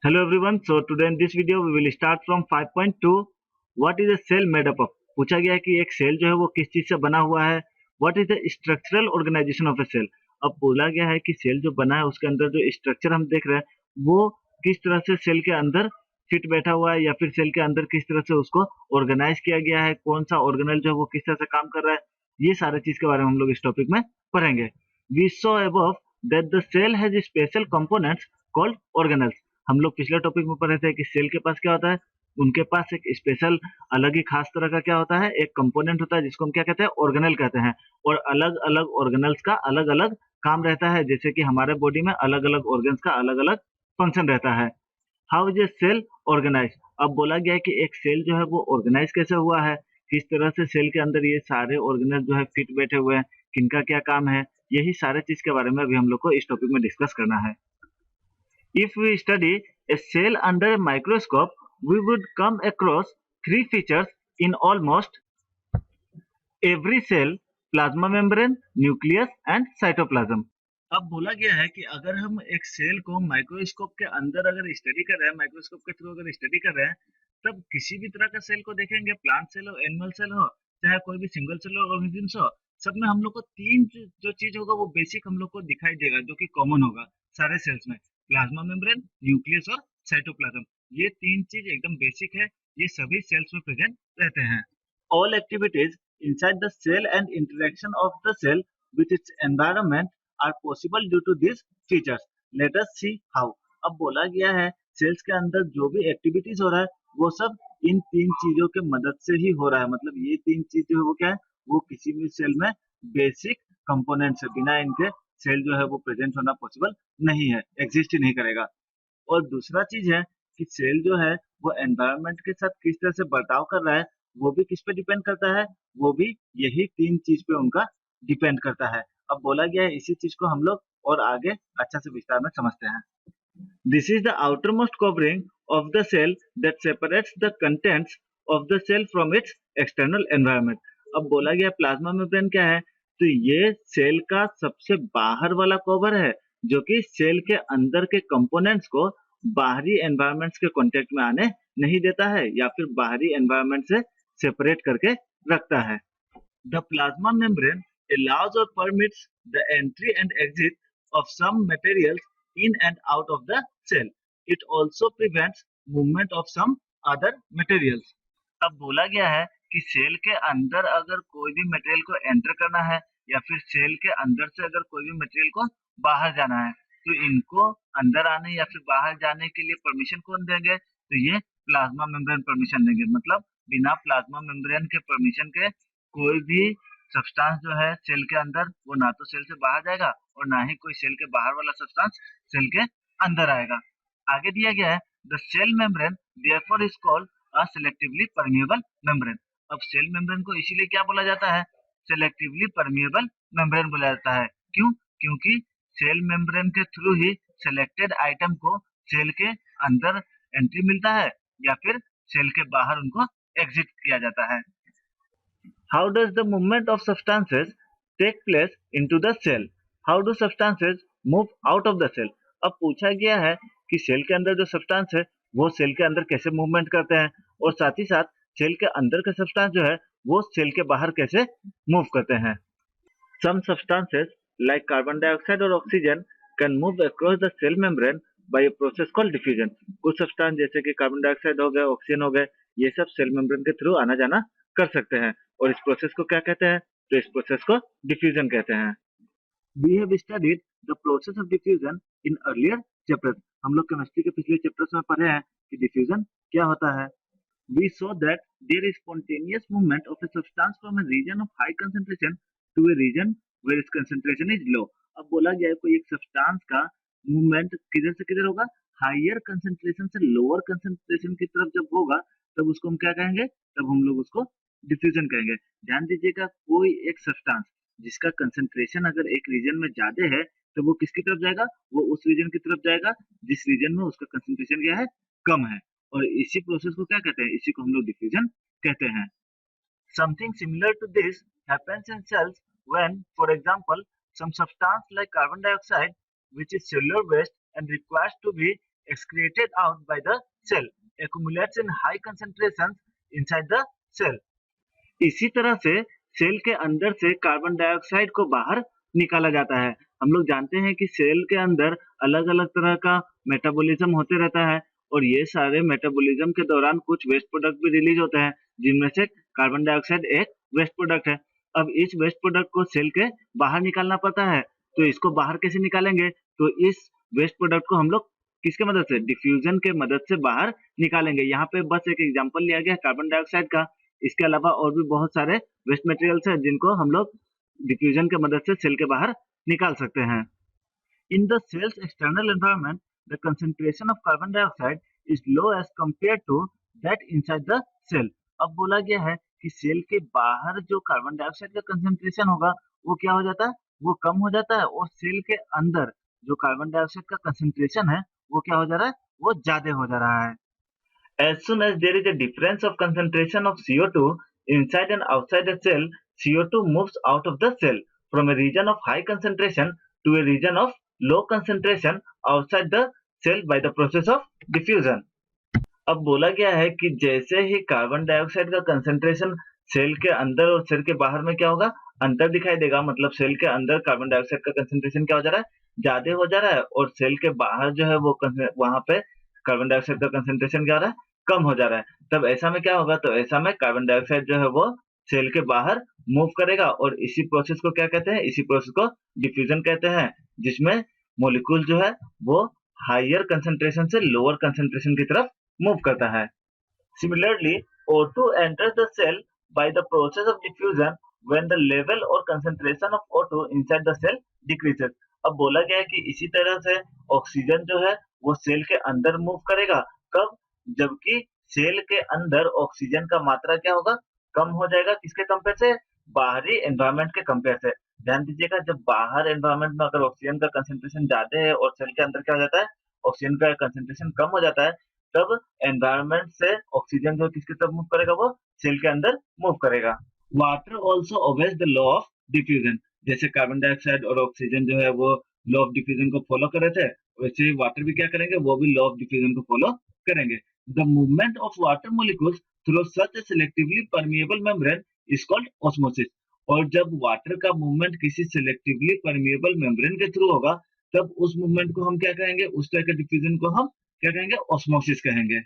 Hello everyone. So today in this video we will start from 5.2. What is a cell made up of? पूछा गया है कि एक cell जो है वो किस चीज से बना हुआ है. What is the structural organization of a cell? अब बोला गया है कि सेल जो बना है उसके अंदर जो स्ट्रक्चर हम देख रहे हैं वो किस तरह से सेल के अंदर फिट बैठा हुआ है या फिर सेल के अंदर किस तरह से उसको ऑर्गेनाइज किया गया है, कौन सा ऑर्गेनल जो है वो किस तरह से काम कर रहा है, ये सारे चीज के बारे में हम लोग इस टॉपिक में पढ़ेंगे. We saw above that the cell has special components called organelles. हम लोग पिछले टॉपिक में पढ़े थे कि सेल के पास क्या होता है, उनके पास एक स्पेशल अलग ही खास तरह का क्या होता है, एक कंपोनेंट होता है जिसको हम क्या कहते हैं, ऑर्गेनल कहते हैं. और अलग अलग ऑर्गेनल्स का अलग अलग काम रहता है, जैसे कि हमारे बॉडी में अलग अलग ऑर्गन्स का अलग अलग फंक्शन रहता है. How is a cell organize? अब बोला गया है कि एक सेल जो है वो ऑर्गेनाइज कैसे हुआ है, किस तरह से सेल के अंदर ये सारे ऑर्गेनल जो है फिट बैठे हुए हैं, किनका क्या काम है, यही सारे चीज के बारे में अभी हम लोग को इस टॉपिक में डिस्कस करना है. If we study a cell under a microscope, we would come across three features in almost every cell: plasma membrane, nucleus and cytoplasm. अब बोला गया है कि अगर हम एक सेल को माइक्रोस्कोप के अंदर अगर स्टडी कर रहे हैं, माइक्रोस्कोप के थ्रू अगर स्टडी कर रहे हैं, तब किसी भी तरह का सेल को देखेंगे, प्लांट सेल हो, एनिमल सेल हो, चाहे कोई भी सिंगल सेल ऑर्गेनिजम्स हो, सब में हम लोग को तीन जो चीज होगा वो बेसिक हम लोग को दिखाई देगा, जो कि कॉमन होगा सारे सेल्स में: प्लाज्मा मेम्ब्रेन, न्यूक्लियस और साइटोप्लाज्म. ये तीन चीज एकदम बेसिक है, ये सभी सेल्स में प्रेजेंट रहते हैं. All activities inside the cell and interaction of the cell with its environment are possible due to these features. Let us see how. अब बोला गया है सेल्स के अंदर जो भी एक्टिविटीज हो रहा है वो सब इन तीन चीजों के मदद से ही हो रहा है. मतलब ये तीन चीज जो है वो क्या है, वो किसी भी सेल में बेसिक कंपोनेंट्स है, बिना इनके सेल जो है वो प्रेजेंट होना पॉसिबल नहीं है, एग्जिस्ट ही नहीं करेगा. और दूसरा चीज है कि सेल जो है वो एनवायरनमेंट के साथ किस तरह से बर्ताव कर रहा है, वो भी किस पे डिपेंड करता है, वो भी यही तीन चीज पे उनका डिपेंड करता है. अब बोला गया है इसी चीज को हम लोग और आगे अच्छा से विस्तार में समझते हैं. This is the outermost covering of the cell that separates the contents of the cell from its external environment. अब बोला गया प्लाज्मा मेम्ब्रेन क्या है, तो ये सेल का सबसे बाहर वाला कवर है जो कि सेल के अंदर के कंपोनेंट्स को बाहरी एनवायरनमेंट्स के कांटेक्ट में आने नहीं देता है या फिर बाहरी एनवायरनमेंट से सेपरेट करके रखता है. The plasma membrane allows or permits the entry and exit of some materials in and out of the cell. It also prevents movement of some other materials. अब बोला गया है कि सेल के अंदर अगर कोई भी मटेरियल को एंटर करना है या फिर सेल के अंदर से अगर कोई भी मटेरियल को बाहर जाना है, तो इनको अंदर आने या फिर बाहर जाने के लिए परमिशन कौन देंगे, तो ये प्लाज्मा मेम्ब्रेन परमिशन देंगे. मतलब बिना प्लाज्मा मेम्ब्रेन के परमिशन के कोई भी सब्सटेंस जो है सेल के अंदर, वो ना तो सेल से बाहर जाएगा और ना ही कोई सेल के बाहर वाला सब्सटेंस सेल के अंदर आएगा. आगे दिया गया है the cell membrane therefore is called a selectively permeable membrane. अब सेल मेम्ब्रेन को इसीलिए क्या बोला जाता है, सेलेक्टिवली परमिएबल मेम्ब्रेन बोला जाता है. क्यों? क्योंकि सेल मेम्ब्रेन के थ्रू ही सेलेक्टेड आइटम को सेल के अंदर एंट्री मिलता है या फिर सेल के बाहर उनको एग्जिट किया जाता है. How does the movement of substances take place into the cell? How do substances move out of the cell? अब पूछा गया है कि सेल के अंदर जो सब्सटेंस है वो सेल के अंदर कैसे मूवमेंट करते हैं और साथ ही साथ सेल के अंदर के सब्सटेंस जो है वो सेल के बाहर कैसे मूव करते हैं. Some substances like carbon dioxide or oxygen can move across the cell membrane by a process called diffusion. कुछ सब्सटेंस जैसे कि कार्बन डाइऑक्साइड हो गए, ऑक्सीजन हो गए, ये सब सेल मेम्ब्रेन के थ्रू आना जाना कर सकते हैं. और इस प्रोसेस को क्या कहते हैं, तो इस प्रोसेस को डिफ्यूजन कहते हैं. We have studied the process of diffusion in earlier chapters. हम लोग केमिस्ट्री के पिछले चैप्टर्स में पढ़े हैं कि डिफ्यूजन क्या होता है. We saw that there is spontaneous movement of a substance from a region of high concentration to a region where its concentration is low. अब बोला गया है कोई एक सब्सटेंस का मूवमेंट किधर से किधर होगा, हायर कंसंट्रेशन से लोअर कंसंट्रेशन की तरफ जब होगा तब उसको हम क्या कहेंगे, तब हम लोग उसको डिफ्यूजन कहेंगे. ध्यान दीजिएगा, कोई एक सब्सटेंस जिसका कंसंट्रेशन अगर एक रीजन में ज्यादा है तो वो किसकी तरफ जाएगा, वो उस रीजन की तरफ जाएगा जिस रीजन में उसका कंसंट्रेशन क्या है, कम है. और इसी प्रोसेस को क्या कहते हैं, इसी को हम लोग डिफ्यूजन कहते हैं. Something similar to this happens in cells when, for example, some substance like carbon dioxide, which is cellular waste and requires to be excreted out by the cell accumulates in high concentrations inside the cell. इसी तरह से cell के अंदर से carbon dioxide को बाहर निकाला जाता है। हम लोग जानते हैं कि सेल के अंदर अलग-अलग तरह का मेटाबॉलिज्म होते रहता है और ये सारे मेटाबॉलिज्म के दौरान कुछ वेस्ट प्रोडक्ट भी रिलीज होते हैं, जिनमें से कार्बन डाइऑक्साइड एक वेस्ट प्रोडक्ट है। अब इस वेस्ट प्रोडक्ट को सेल के बाहर निकालना पड़ता है, तो इसको बाहर कैसे निकालेंगे? तो इस वेस्ट प्रोडक्ट को हम लोग किसके मदद से? डिफ्यूजन के मदद से बाहर निकालेंगे। यहाँ पे बस एक एग्जांपल लिया गया कार्बन डाइऑक्साइड का, इसके अलावा और भी बहुत सारे वेस्ट मटेरियल्स हैं जिनको हम लोग डिफ्यूजन के मदद से सेल के बाहर निकाल सकते हैं। In the cell's external environment, the concentration of carbon dioxide is low as compared to that inside the cell. अब बोला गया है कि सेल के बाहर जो कार्बन डाइऑक्साइड का कंसंट्रेशन होगा वो क्या हो जाता है? वो कम हो जाता है और सेल के अंदर जो कार्बन डाइऑक्साइड का कंसंट्रेशन है वो क्या हो जा रहा है? वो ज्यादा हो जा रहा है। As soon as there is a difference of concentration of CO2 inside and outside a cell, CO2 moves out of the cell from a region of high concentration to a region of low concentration outside the cell by the process of diffusion. अब बोला गया है कि जैसे ही carbon dioxide का concentration cell के अंदर और सेल के बाहर में क्या होगा? अंतर दिखाई देगा। मतलब सेल के अंदर कार्बन डाइऑक्साइड का कंसंट्रेशन क्या हो जा रहा है? ज्यादा हो जा रहा है और सेल के बाहर जो है वो वहां पे कार्बन डाइऑक्साइड का कंसंट्रेशन क्या हो रहा है? कम हो जा रहा है। तब ऐसा में क्या होगा? तो ऐसा में कार्बन डाइऑक्साइड जो है वो सेल के बाहर मूव करेगा और इसी प्रोसेस को क्या कहते हैं? इसी प्रोसेस को डिफ्यूजन कहते हैं, जिसमें मॉलिक्यूल जो है वो हायर कंसंट्रेशन से लोअर कंसंट्रेशन की तरफ मूव करता है। Similarly, O2 enters the cell by the process of diffusion when the level or concentration of O2 inside the cell decreases. अब बोला गया है कि इसी तरह से ऑक्सीजन जो है वो सेल के अंदर मूव करेगा। कब? जबकि सेल के अंदर ऑक्सीजन का मात्रा क्या होगा? कम हो जाएगा। किसके कंपेयर से? बाहरी एनवायरनमेंट के कंपेयर से। ध्यान दीजिएगा, जब बाहर एनवायरनमेंट में अगर ऑक्सीजन का कंसंट्रेशन ज्यादा है और सेल के अंदर क्या हो जाता है? ऑक्सीजन का कंसंट्रेशन कम हो जाता है, तब एनवायरनमेंट से ऑक्सीजन जो किसकी तरफ मूव करेगा? वो सेल के अंदर मूव करेगा। Water also obeys the law of diffusion. जैसे कार्बन डाइऑक्साइड और ऑक्सीजन जो है वो लॉ ऑफ डिफ्यूजन को फॉलो कर रहे थे, वैसे वाटर भी क्या करेंगे? वो भी लॉ ऑफ डिफ्यूजन को फॉलो करेंगे। The movement of water molecules through such A selectively permeable membrane is called osmosis. और जब वाटर का मूवमेंट किसी सिलेक्टिवली परमिएबल मेम्ब्रेन के थ्रू होगा, तब उस मूवमेंट को हम क्या कहेंगे? उस तरह के डिफ्यूजन को हम क्या कहेंगे? ऑस्मोसिस कहेंगे।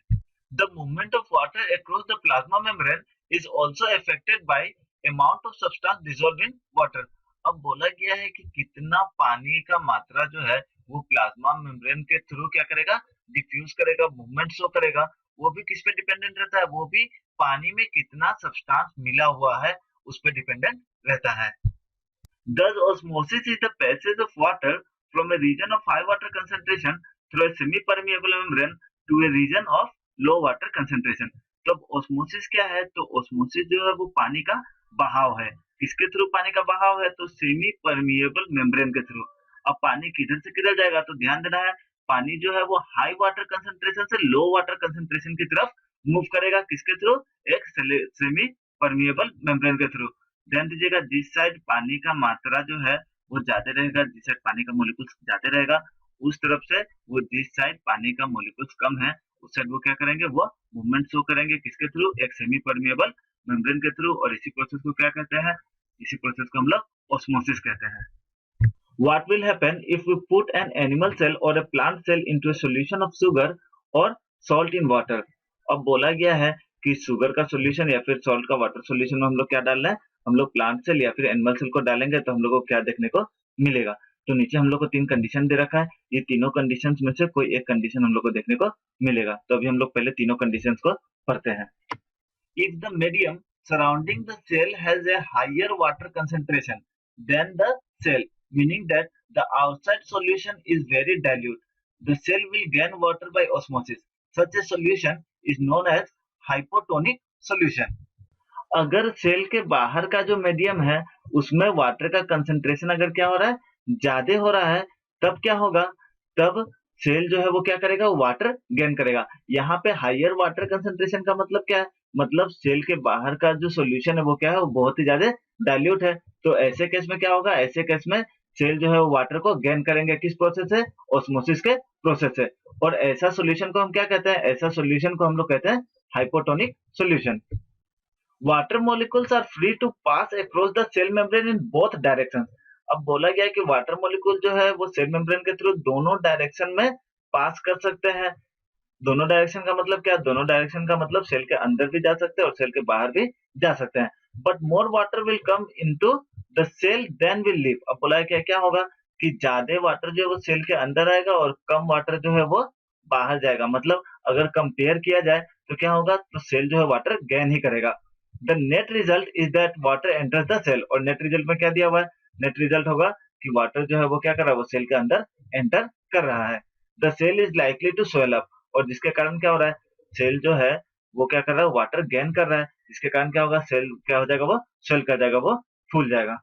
The movement of water across the plasma membrane is also affected by amount of substance dissolved in water. अब बोला गया है कि कितना पानी का मात्रा जो है वो प्लाज्मा मेम्ब्रेन के थ्रू क्या करेगा? डिफ्यूज करेगा, मूवमेंट शो करेगा। वो भी किस पे डिपेंडेंट रहता है? वो भी पानी में कितना सब्सटेंस मिला हुआ है उस पे डिपेंडेंट रहता है। Thus, osmosis is the passage of water from a region of high water concentration through a semi-permeable membrane to a region of low water concentration. तो osmosis क्या है? तो osmosis जो है वो पानी का बहाव है। किसके थ्रू पानी का बहाव है? तो सेमी परमिएबल मेम्ब्रेन के थ्रू। अब पानी किधर से किधर जाएगा? तो ध्यान देना है, पानी जो है वो हाई वाटर कंसंट्रेशन से लो वाटर कंसंट्रेशन की तरफ मूव करेगा। किसके थ्रू? एक सेमी परमिएबल मेम्ब्रेन के थ्रू। ध्यान दीजिएगा, जिस साइड पानी का मात्रा जो है वो ज्यादा रहेगा, जिस साइड पानी का मोलिक्यूल्स ज्यादा रहेगा, उस तरफ से वो जिस साइड पानी का मोलिक्यूल्स कम है उस साइड वो क्या करेंगे? वो मूवमेंट शो करेंगे। किसके थ्रू? एक सेमी परमिएबल मेम्ब्रेन के थ्रू। और इसी प्रोसेस को क्या कहते हैं? इसी प्रोसेस को हम लोग ऑस्मोसिस कहते हैं। What will happen if we put an animal cell or a plant cell into a solution of sugar or salt in water? अब बोला गया है कि शुगर का सॉल्यूशन या फिर सॉल्ट का वाटर सॉल्यूशन में हम लोग क्या डाल रहे हैं? हम लोग प्लांट सेल या फिर एनिमल सेल को डालेंगे तो हम लोग को क्या देखने को मिलेगा? तो नीचे हम लोग को 3 कंडीशन दे रखा है। ये तीनों कंडीशंस में से कोई एक कंडीशन हम लोग को देखने को मिलेगा। तो अभी हम लोग पहले तीनों कंडीशंस को पढ़ते हैं। If the medium surrounding the cell has a higher water concentration than the cell, meaning that the outside solution is very dilute, the cell will gain water by osmosis. Such a solution is known as hypotonic solution. अगर cell के बाहर का जो medium है उसमें water का concentration अगर क्या हो रहा है? ज्यादा हो रहा है, तब क्या होगा? तब सेल जो है वो क्या करेगा? वाटर गेन करेगा। यहाँ पे हायर वाटर कंसंट्रेशन का मतलब क्या है? मतलब सेल के बाहर का जो सॉल्यूशन है वो क्या है? वो बहुत ही ज्यादा डाइल्यूट है। तो ऐसे केस में क्या होगा? ऐसे केस में सेल जो है वो वाटर को गेन करेंगे किस प्रोसेस से? ऑस्मोसिस के प्रोसेस से। और ऐसा सॉल्यूशन को हम क्या कहते हैं? ऐसा सॉल्यूशन को हम लोग कहते हैं hypotonic solution. Water molecules are free to pass across the cell membrane in both direction. अब बोला गया है कि वाटर मॉलिक्यूल जो है वो सेल मेम्ब्रेन के थ्रू दोनों डायरेक्शन में पास कर सकते हैं। दोनों डायरेक्शन का मतलब क्या? दोनों डायरेक्शन का मतलब सेल के अंदर भी जा सकते हैं और सेल के बाहर भी जा सकते हैं। But more water will come into the cell then will leave. अब बोला है कि क्या होगा कि ज्यादा वाटर जो है वो सेल के अंदर आएगा और कम वाटर जो है वो बाहर जाएगा। मतलब अगर कंपेयर किया जाए तो क्या होगा? तो सेल जो है वाटर गेन ही करेगा। The net result is that water enters the cell. और नेट रिजल्ट में क्या दिया हुआ है? नेट रिजल्ट होगा कि वाटर जो है वो क्या कर रहा है? वो सेल के अंदर एंटर कर रहा है। The cell is likely to swell up. और जिसके कारण क्या हो रहा है? सेल जो है वो क्या कर रहा है? वाटर गेन कर रहा है। जिसके कारण क्या होगा? सेल क्या हो जाएगा? वो स्वेल कर जाएगा, वो फूल जाएगा।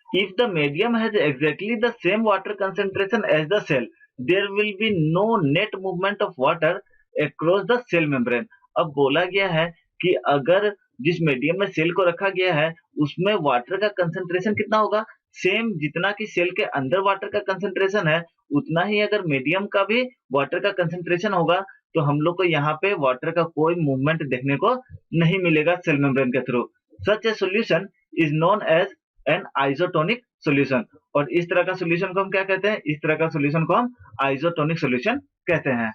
If the medium has exactly the same water concentration as the cell, there will be no net movement of water across the cell membrane. अब बोला गया है कि अगर जिस मीडियम में सेल को रखा गया है उसमें वाटर का कंसंट्रेशन कितना होगा? सेम जितना कि सेल के अंदर वाटर का कंसंट्रेशन है उतना ही अगर मीडियम का भी वाटर का कंसंट्रेशन होगा तो हम लोग को यहाँ पे वाटर का कोई मूवमेंट देखने को नहीं मिलेगा सेल मेम्ब्रेन के through. Such a solution is known as an isotonic solution. और इस तरह का सॉल्यूशन को हम क्या कहते हैं? इस तरह का सॉल्यूशन को हम आइसोटोनिक सॉल्यूशन कहते हैं।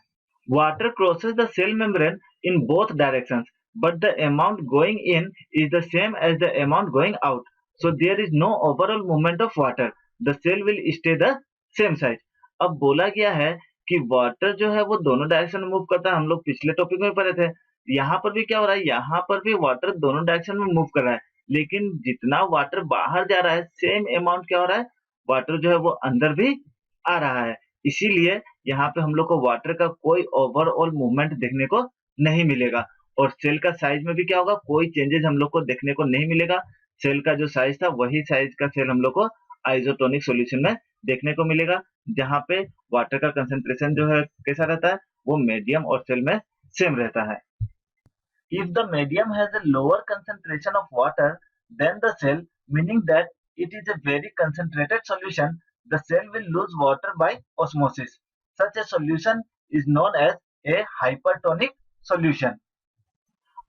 Water crosses the cell membrane in both directions but the amount going in is the same as the amount going out, so there is no overall movement of water, the cell will stay the same size. अब बोला गया है कि water जो है वो दोनों direction में मूव करता है। हम लोग पिछले टॉपिक में पढ़े थे। यहाँ पर भी क्या हो रहा है? यहाँ पर भी वाटर दोनों डायरेक्शन में मूव कर रहा है, लेकिन जितना वाटर बाहर जा रहा है सेम अमाउंट क्या हो रहा है? वाटर जो है वो अंदर भी आ रहा है। इसीलिए यहाँ पे हम लोग को वाटर का कोई ओवरऑल मूवमेंट देखने को नहीं मिलेगा। और सेल का साइज में भी क्या होगा? कोई चेंजेस हम लोग को देखने को नहीं मिलेगा। सेल का जो साइज था वही साइज का सेल हम लोग को आइसोटोनिक सॉल्यूशन में देखने को मिलेगा, जहाँ पे वाटर का कंसंट्रेशन जो है कैसा रहता है? वो मीडियम और सेल में सेम रहता है। If the medium has a lower concentration of water than the cell, meaning that it is a very concentrated solution, the cell will lose water by osmosis. Such a solution is known as a hypertonic solution.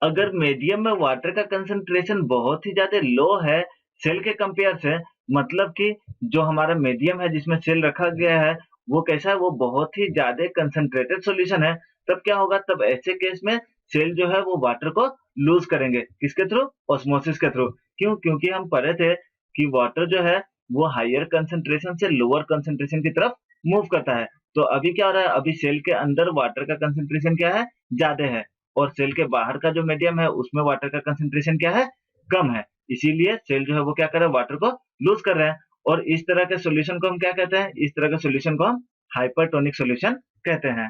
अगर medium में water का concentration बहुत ही ज्यादा लो है cell के compare से, मतलब कि जो हमारा मीडियम है जिसमें सेल रखा गया है वो कैसा है? वो बहुत ही ज्यादा कंसंट्रेटेड सॉल्यूशन है। तब क्या होगा? तब ऐसे केस में सेल जो है वो वाटर को लूज करेंगे किसके थ्रू? ऑस्मोसिस के थ्रू। क्यों? क्योंकि हम पढ़े थे कि वाटर जो है वो हायर कंसंट्रेशन से लोअर कंसंट्रेशन की तरफ मूव करता है। तो अभी क्या हो रहा है? अभी सेल के अंदर वाटर का कंसंट्रेशन क्या है? ज्यादा है, और सेल के बाहर का जो मीडियम है उसमें वाटर का कंसंट्रेशन क्या है? कम है। इसीलिए सेल जो है वो क्या कर रहा है? वाटर को लूज कर रहा है। और इस तरह के सॉल्यूशन को हम क्या कहते हैं? इस तरह के सॉल्यूशन को हम हाइपरटोनिक सॉल्यूशन कहते हैं।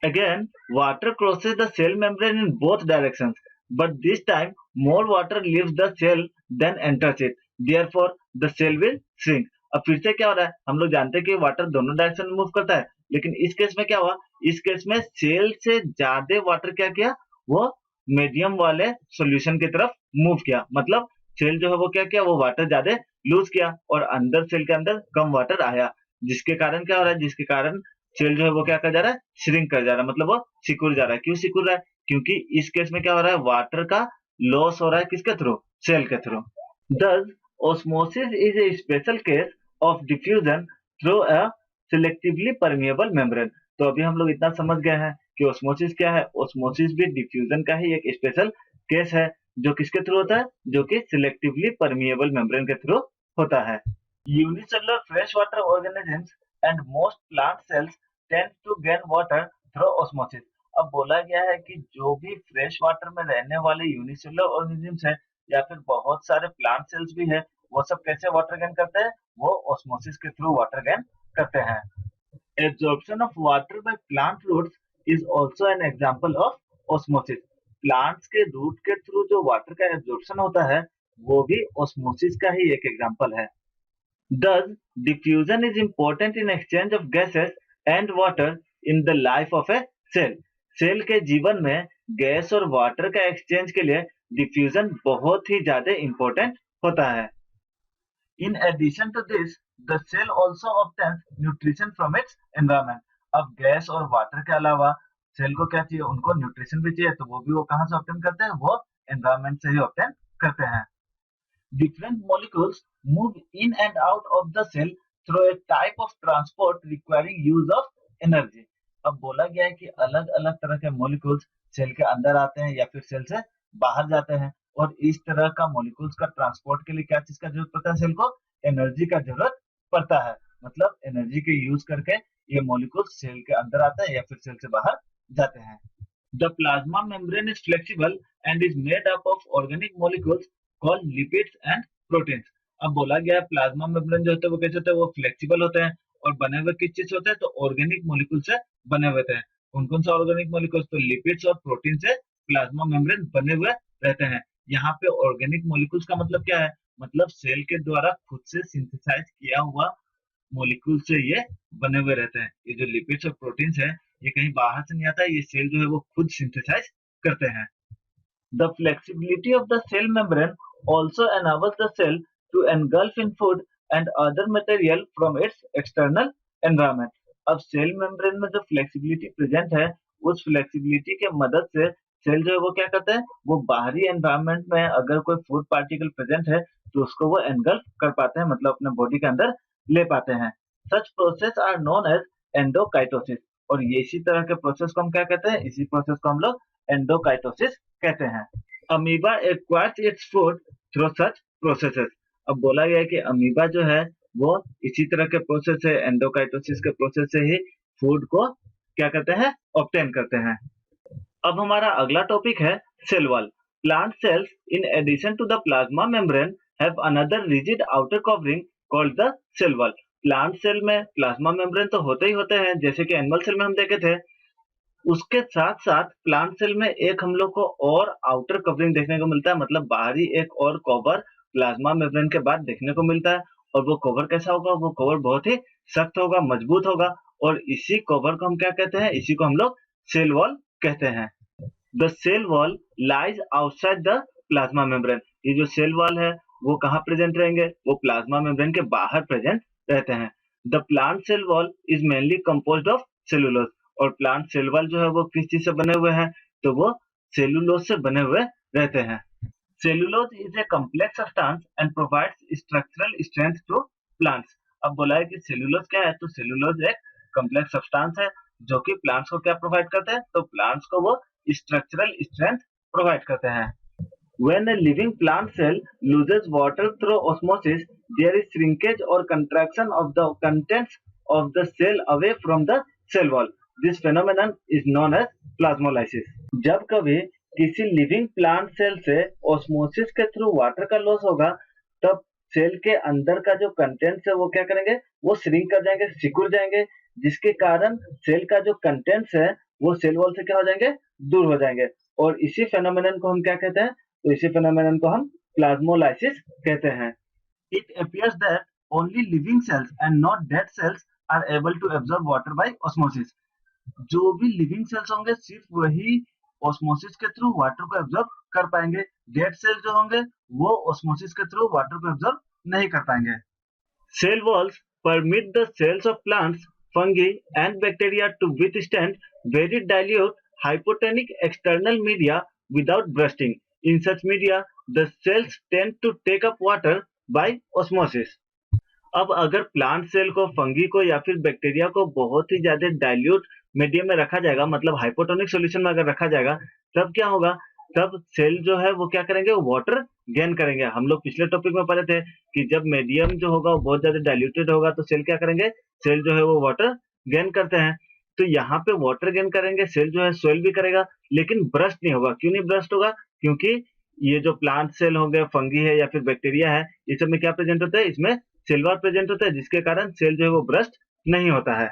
Again, water crosses the cell membrane in both directions, but this time more water leaves the cell than enters it. Therefore, the cell will shrink. अब फिर से क्या हो रहा है? हम लोग जानते हैं कि वाटर दोनों डायरेक्शन में मूव करता है, लेकिन इस केस में क्या हुआ? इस केस में सेल से ज्यादा वाटर क्या किया? वो मीडियम वाले सॉल्यूशन की तरफ मूव किया। मतलब सेल जो है वो क्या किया? वो वाटर ज्यादा लूज किया और अंदर सेल के अंदर कम वाटर आया, जिसके कारण क्या हो रहा है? जिसके कारण सेल जो है वो क्या कर जा रहा है? श्रिंक कर जा रहा है, मतलब वो सिकुड़ जा रहा है। क्यों सिकुड़ रहा है? क्योंकि इस केस में क्या हो रहा है? वाटर का लॉस हो रहा है किसके थ्रू? सेल के through. Thus, osmosis is a special case of diffusion through a selectively permeable membrane. तो अभी हम लोग इतना समझ गए हैं कि osmosis क्या है? osmosis भी diffusion का ही एक स्पेशल केस है, जो किसके थ्रू होता है? जो कि selectively permeable membrane के थ्रू होता है। Unicellular freshwater organisms and most plant cells tend to gain water through osmosis. अब बोला गया है कि जो भी फ्रेश वाटर में रहने वाले यूनिसेलुलर ऑर्गेनिजम्स है या फिर बहुत सारे प्लांट सेल्स भी है, वो सब कैसे वाटर गेन करते हैं? वो ऑस्मोसिस के थ्रू वाटर गेन करते हैं। Absorption of water by plant roots is also an example of osmosis. Plants के रूट के थ्रू जो वाटर का एब्जॉर्प्शन होता है वो भी ऑस्मोसिस का ही एक एग्जांपल है। Thus, diffusion is important in exchange of gases and water in the life of a cell. Cell के जीवन में गैस और वाटर का एक्सचेंज के लिए डिफ्यूजन बहुत ही ज्यादा इंपॉर्टेंट होता है। In addition to this, the cell also obtains nutrition from its environment. अब गैस और वाटर के अलावा सेल को क्या चाहिए, उनको न्यूट्रिशन भी चाहिए, तो वो भी वो कहाँ से ऑब्टेन करते हैं, वो एनवायरमेंट से ही ऑब्टेन करते हैं. Different molecules move in and out of the cell through a type of transport requiring use of energy. अब बोला गया है कि अलग अलग तरह के मॉलिक्यूल्स सेल के अंदर आते हैं या फिर सेल से बाहर जाते हैं, और इस तरह का मॉलिक्यूल्स का ट्रांसपोर्ट के लिए क्या चीज का जरूरत पड़ता है, सेल को एनर्जी का जरूरत पड़ता है. मतलब एनर्जी के यूज करके ये मॉलिक्यूल्स सेल के अंदर आते हैं या फिर सेल से बाहर जाते हैं. The plasma membrane is flexible and is made up of organic molecules called lipids and proteins. अब बोला गया है प्लाज्मा मेम्ब्रेन जो होते हैं वो कैसे होते हैं, वो फ्लेक्सिबल होते हैं और बने हुए किस चीज से होते हैं, तो ऑर्गेनिक मॉलिक्यूल से बने हुए होते हैं. कौन कौन सा ऑर्गेनिक मॉलिक्यूल्स, तो लिपिड्स और प्रोटीन से प्लाज्मा मेम्ब्रेन बने हुए रहते हैं. यहाँ पे ऑर्गेनिक मॉलिक्यूल्स का मतलब क्या है, मतलब सेल के द्वारा खुद से सिंथेसाइज किया हुआ मॉलिक्यूल से ये बने हुए रहते हैं. ये जो लिपिड्स और प्रोटीन्स है ये कहीं बाहर से नहीं आता है, ये सेल जो है वो खुद सिंथेसाइज करते हैं. The flexibility of the cell membrane also enables the cell to engulf in food and other material from its external environment. अब सेल मेम्ब्रेन में जो फ्लेक्सिबिलिटी प्रेजेंट है, उस फ्लेक्सिबिलिटी के मदद से सेल जो है वो क्या करते हैं, वो बाहरी एनवायरनमेंट में अगर कोई फूड पार्टिकल प्रेजेंट है तो उसको वो एनगल्फ कर पाते हैं, मतलब अपने बॉडी के अंदर ले पाते हैं. Such process are known as endocytosis. और ये इसी तरह के प्रोसेस को हम क्या कहते हैं, इसी प्रोसेस को हम लोग एंडोकाइटोसिस कहते हैं. Amoeba acquires its food through such processes. अब बोला गया है कि अमीबा जो है वो इसी तरह के प्रोसेस से, एंडोकाइटोसिस के प्रोसेस से ही फूड को क्या करते हैं, ऑब्टेन करते हैं. अब हमारा अगला टॉपिक है cell wall. Plant cells in addition to the plasma membrane have another rigid outer covering called the cell wall. Plant cell में प्लाज्मा मेम्ब्रेन तो होते ही होते हैं, जैसे कि एनिमल सेल में हम देखे थे. उसके साथ साथ प्लांट सेल में एक हम लोग को और आउटर कवरिंग देखने को मिलता है, मतलब बाहरी एक और कवर प्लाज्मा मेम्ब्रेन के बाद देखने को मिलता है. और वो कवर कैसा होगा, वो कवर बहुत ही सख्त होगा, मजबूत होगा, और इसी कवर को हम क्या कहते हैं, इसी को हम लोग सेल वॉल कहते हैं. The cell wall lies outside the plasma membrane. ये जो सेल वॉल है वो कहाँ प्रेजेंट रहेंगे, वो प्लाज्मा मेम्ब्रेन के बाहर प्रेजेंट रहते हैं. The plant cell wall is mainly composed of cellulose. और प्लांट सेल वॉल जो है वो किस चीज से बने हुए हैं, तो वो सेलुलोज से बने हुए रहते हैं. Cellulose is a complex substance and provides structural strength to plants. अब बोला है कि सेलुलोज क्या है, तो सेलुलोज एक कॉम्प्लेक्स सब्सटेंस है जो कि प्लांट्स को क्या प्रोवाइड करते हैं, तो प्लांट्स को वो स्ट्रक्चरल स्ट्रेंथ प्रोवाइड करते हैं. When a living plant cell loses water through osmosis, there is shrinkage or contraction of the contents of the cell away from the cell wall. This phenomenon is known as plasmolysis. जब कभी किसी living plant cell से osmosis के through water का loss होगा, तब cell के अंदर का जो कंटेंट्स है वो क्या करेंगे, वो श्रिंक कर जाएंगे, सिकुड़ जाएंगे, जिसके कारण सेल का जो कंटेंट्स है वो सेल वॉल से क्या हो जाएंगे, दूर हो जाएंगे. और इसी फेनोमेनन को हम क्या कहते हैं, तो इसी फेनोमेनन को हम प्लाज्मोलाइसिस कहते हैं. It appears that only living cells and not dead cells are able to absorb water by osmosis. जो भी लिविंग सेल्स होंगे सिर्फ वही ऑस्मोसिस के थ्रू वाटर को एब्जॉर्ब कर पाएंगे. डेड सेल्स जो होंगे वो ऑस्मोसिस के थ्रू वाटर को एब्जॉर्ब नहीं कर पाएंगे. Cell walls permit the cells of plants, fungi and bacteria to withstand very dilute hypotonic external media without bursting. In such media, the cells tend to take up water by osmosis. अब अगर plant cell को, fungi को या फिर bacteria को बहुत ही ज्यादा dilute medium में रखा जाएगा, मतलब हाइपोटोनिक सॉल्यूशन में अगर रखा जाएगा, तब क्या होगा, तब सेल जो है वो क्या करेंगे, वो वाटर गेन करेंगे. हम लोग पिछले टॉपिक में पढ़े थे कि जब मीडियम जो होगा वो बहुत ज्यादा डाइल्यूटेड होगा तो सेल क्या करेंगे, सेल जो है वो वाटर गेन करते हैं. तो यहाँ पे वाटर गेन करेंगे, सेल जो है स्वेल भी करेगा, लेकिन ब्रस्ट नहीं होगा. क्यों नहीं ब्रस्ट होगा, क्योंकि ये जो प्लांट सेल हो गया, फंगी है या फिर बैक्टीरिया है, ये सब में क्या प्रेजेंट होता है, इसमें सेल वॉल प्रेजेंट होता है, जिसके कारण सेल जो है वो ब्रस्ट नहीं होता है.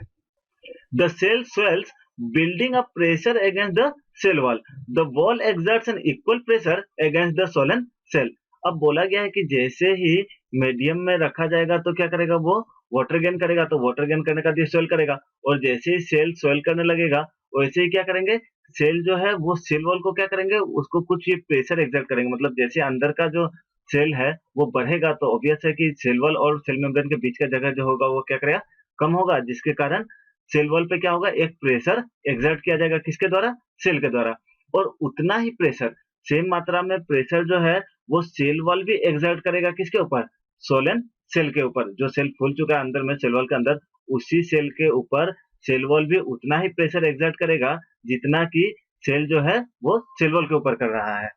The cell swells building up pressure against the cell wall. The wall exerts an equal pressure against the swollen cell. अब बोला गया है कि जैसे ही मीडियम में रखा जाएगा तो क्या करेगा, वो वाटर गेन करेगा, तो वाटर गेन करने का स्वेल करेगा, और जैसे ही सेल स्वेल करने लगेगा वैसे ही क्या करेंगे, सेल जो है वो सेल वॉल को क्या करेंगे, उसको कुछ ये प्रेशर एक्सर्ट करेंगे. मतलब जैसे अंदर का जो सेल है वो बढ़ेगा तो ऑब्वियस है कि सेल वॉल और सेल मेम्ब्रेन के बीच का जगह जो होगा वो क्या करेगा, कम होगा, जिसके कारण सेल वॉल पे क्या होगा, एक प्रेशर एक्सर्ट किया जाएगा, किसके द्वारा, सेल के द्वारा। और उतना ही प्रेशर, सेम मात्रा में प्रेशर जो है वो सेल वॉल भी एक्सर्ट करेगा, किसके ऊपर, सोलन सेल के ऊपर। जो सेल फूल चुका है अंदर में सेल वॉल के अंदर, उसी सेल के ऊपर सेल वॉल भी उतना ही प्रेशर एक्सर्ट करेगा जितना कि सेल जो है वो सेल वॉल के ऊपर कर रहा है।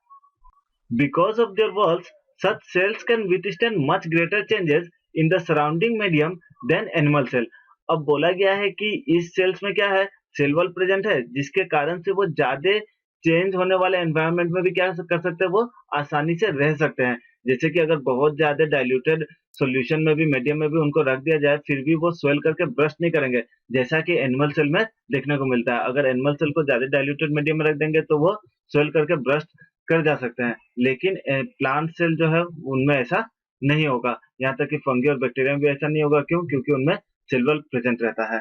Because of their walls, such cells can withstand much greater changes in the surrounding medium than animal cell. अब बोला गया है कि इस सेल्स में क्या है, सेल वॉल प्रेजेंट है, जिसके कारण से वो ज्यादा चेंज होने वाले एनवायरनमेंट में भी क्या कर सकते हैं, वो आसानी से रह सकते हैं। जैसे कि अगर बहुत ज्यादा डाइल्यूटेड सॉल्यूशन में भी, मीडियम में भी उनको रख दिया जाए, फिर भी वो स्वेल करके ब्रस्ट नहीं करेंगे, जैसा कि एनिमल सेल में देखने को मिलता है। अगर एनिमल सेल को ज्यादा डाइल्यूटेड मीडियम में रख देंगे तो वो स्वेल करके ब्रस्ट कर जा सकते हैं, लेकिन प्लांट सेल जो है उनमें ऐसा नहीं होगा। यहाँ तक कि फंगी और बैक्टीरिया में भी ऐसा नहीं होगा। क्यों? क्योंकि उनमें सेल वॉल प्रेजेंट रहता है।